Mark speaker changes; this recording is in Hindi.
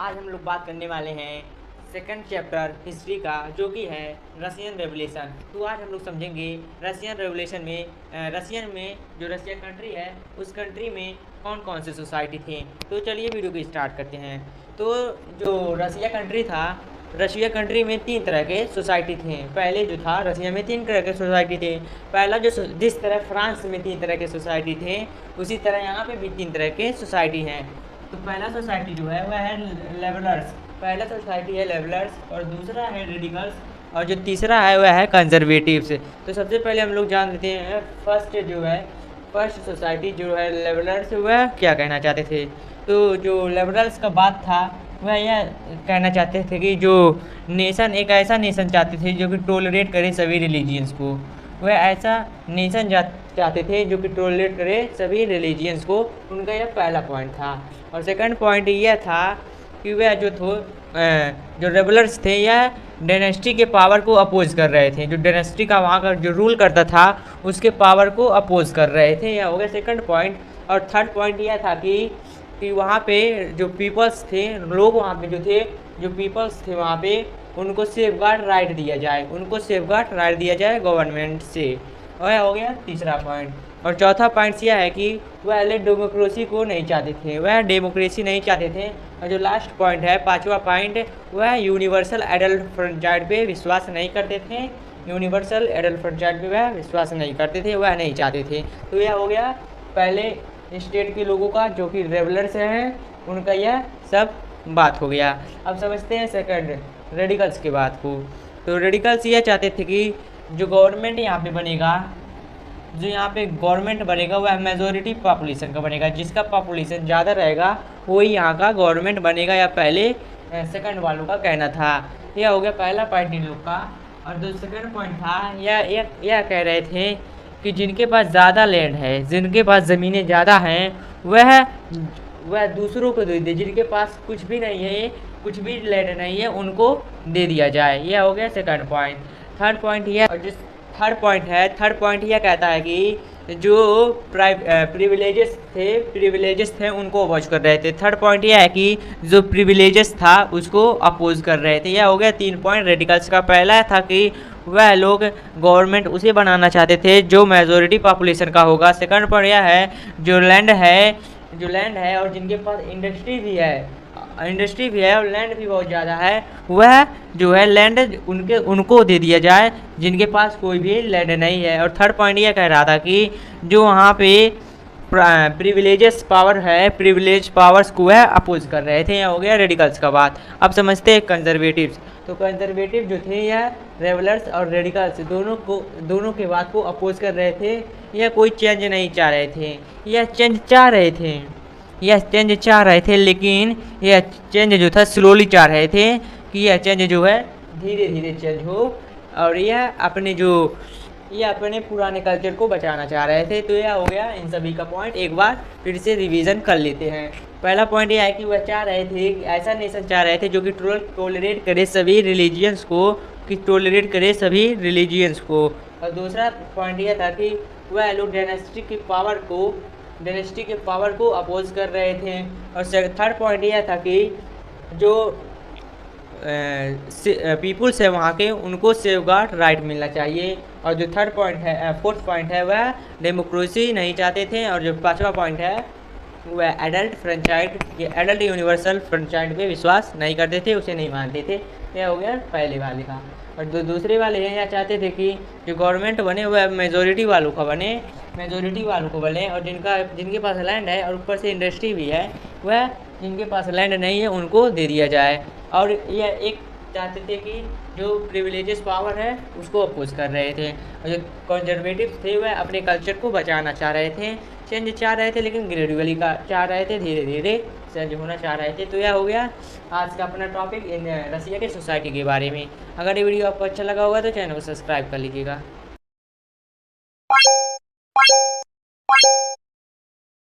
Speaker 1: आज हम लोग बात करने वाले हैं सेकंड चैप्टर हिस्ट्री का, जो कि है रशियन रेवोल्यूशन। तो आज हम लोग समझेंगे रशियन रेवोल्यूशन में रशियन में जो रशिया कंट्री है उस कंट्री में कौन कौन से सोसाइटी थे। तो चलिए वीडियो को स्टार्ट करते हैं। तो जो रशिया कंट्री था, रशिया कंट्री में 3 तरह के सोसाइटी थे। पहले जो था रशिया में 3 तरह के सोसाइटी थे। पहला जिस तरह फ्रांस में 3 तरह के सोसाइटी थे, उसी तरह यहाँ पे भी 3 तरह के सोसाइटी हैं। तो पहला सोसाइटी जो है वह है लेवलर्स। पहला सोसाइटी है लेवलर्स और दूसरा है रेडिकल्स और जो तीसरा है वह है कंजर्वेटिव्स। तो सबसे पहले हम लोग जान लेते हैं फर्स्ट सोसाइटी जो है लेवलर्स, वह क्या कहना चाहते थे। तो जो लेवलर्स का बात था वह यह कहना चाहते थे कि जो नेशन एक ऐसा नेशन चाहते थे जो कि टोलरेट करे सभी रिलीजियंस को। वह ऐसा नेशन चाहते थे जो कि टोलरेट करे सभी रिलीजियंस को। उनका यह पहला पॉइंट था। और सेकंड पॉइंट यह था कि वह जो रेबलर्स थे यह डायनेस्टी के पावर को अपोज कर रहे थे। जो डायनेस्टी का वहाँ का जो रूल करता था उसके पावर को अपोज कर रहे थे। यह हो गया सेकंड पॉइंट। और थर्ड पॉइंट यह था कि वहाँ पे जो पीपल्स थे, लोग वहाँ पे जो पीपल्स थे वहाँ पे, उनको सेफगार्ड राइट दिया जाए गवर्नमेंट से। और यह हो गया तीसरा पॉइंट। और चौथा पॉइंट यह है कि वह डेमोक्रेसी को नहीं चाहते थे, वह डेमोक्रेसी नहीं चाहते थे। और जो लास्ट पॉइंट है, पांचवा पॉइंट, वह यूनिवर्सल एडल्ट फ्रेंचाइज पे विश्वास नहीं करते थे। यूनिवर्सल एडल्ट फ्रेंचाइज पे वह विश्वास नहीं करते थे, वह नहीं चाहते थे। तो यह हो गया पहले स्टेट के लोगों का, जो कि रेबलर्स हैं, उनका यह सब बात हो गया। अब समझते हैं सेकंड रेडिकल्स की बात को। तो रेडिकल्स यह चाहते थे कि जो गवर्नमेंट यहाँ पे गवर्नमेंट बनेगा वह मेजोरिटी पॉपुलेशन का बनेगा। जिसका पॉपुलेशन ज़्यादा रहेगा वही यहाँ का गवर्नमेंट बनेगा, या पहले सेकंड वालों का कहना था। यह हो गया पहला पॉइंट इन लोग का। और जो सेकंड पॉइंट था, यह कह रहे थे कि जिनके पास ज़्यादा लैंड है, जिनके पास ज़मीनें ज़्यादा हैं, वह दूसरों को दे दे। जिनके पास कुछ भी नहीं है, कुछ भी लैंड नहीं है, उनको दे दिया जाए। यह हो गया सेकंड पॉइंट। थर्ड पॉइंट यह कहता है कि जो प्रिविलेजेस थे उनको अपोज कर रहे थे। थर्ड पॉइंट यह है कि जो प्रिविलेजेस था उसको अपोज कर रहे थे। यह हो गया 3 पॉइंट रेडिकल्स का। पहला था कि वह लोग गवर्नमेंट उसे बनाना चाहते थे जो मेजोरिटी पॉपुलेशन का होगा। सेकंड पॉइंट यह है जो लैंड है और जिनके पास इंडस्ट्री भी है और लैंड भी बहुत ज़्यादा है, वह जो है लैंड उनको दे दिया जाए जिनके पास कोई भी लैंड नहीं है। और थर्ड पॉइंट यह कह रहा था कि जो वहाँ पे प्रिविलेज पावर्स को वह अपोज कर रहे थे। यह हो गया रेडिकल्स का बात। अब समझते हैं कंजर्वेटिव्स। तो कंजर्वेटिव जो थे यह रेवलर्स और रेडिकल्स दोनों के बात को अपोज कर रहे थे। यह कोई चेंज नहीं चाह रहे थे, यह चेंज चाह रहे थे, लेकिन यह चेंज जो था स्लोली चाह रहे थे कि यह चेंज जो है धीरे धीरे चेंज हो। और यह अपने पुराने कल्चर को बचाना चाह रहे थे। तो यह हो गया इन सभी का पॉइंट। एक बार फिर से रिवीजन कर लेते हैं। पहला पॉइंट यह है कि वह चाह रहे थे कि ऐसा नेशन चाह रहे थे जो कि टोलरेट करे सभी रिलीजियंस को। और दूसरा पॉइंट यह था कि वह लोग डायनेस्टी के पावर को अपोज कर रहे थे। और थर्ड पॉइंट यह था कि जो पीपुल्स है वहाँ के, उनको सेफगार्ड राइट मिलना चाहिए। और जो फोर्थ पॉइंट है वह डेमोक्रेसी नहीं चाहते थे। और जो पांचवा पॉइंट है वह एडल्ट यूनिवर्सल फ्रेंचाइज पे विश्वास नहीं करते थे, उसे नहीं मानते थे। यह हो गया पहले वाले का। और जो दूसरे वाले हैं यह चाहते थे कि जो गवर्नमेंट बने वह मेजोरिटी वालों को बने और जिनके पास लैंड है और ऊपर से इंडस्ट्री भी है, वह जिनके पास लैंड नहीं है उनको दे दिया जाए। और यह एक चाहते थे कि जो प्रिविलेजेस पावर है उसको अपोज कर रहे थे। और जो कंजर्वेटिव थे वह अपने कल्चर को बचाना चाह रहे थे, चेंज चाह रहे थे, लेकिन ग्रेजुअली का चाह रहे थे, धीरे धीरे चेंज होना चाह रहे थे। तो यह हो गया आज का अपना टॉपिक इन रशिया के सोसाइटी के बारे में। अगर ये वीडियो आपको अच्छा लगा होगा तो चैनल को सब्सक्राइब कर लीजिएगा।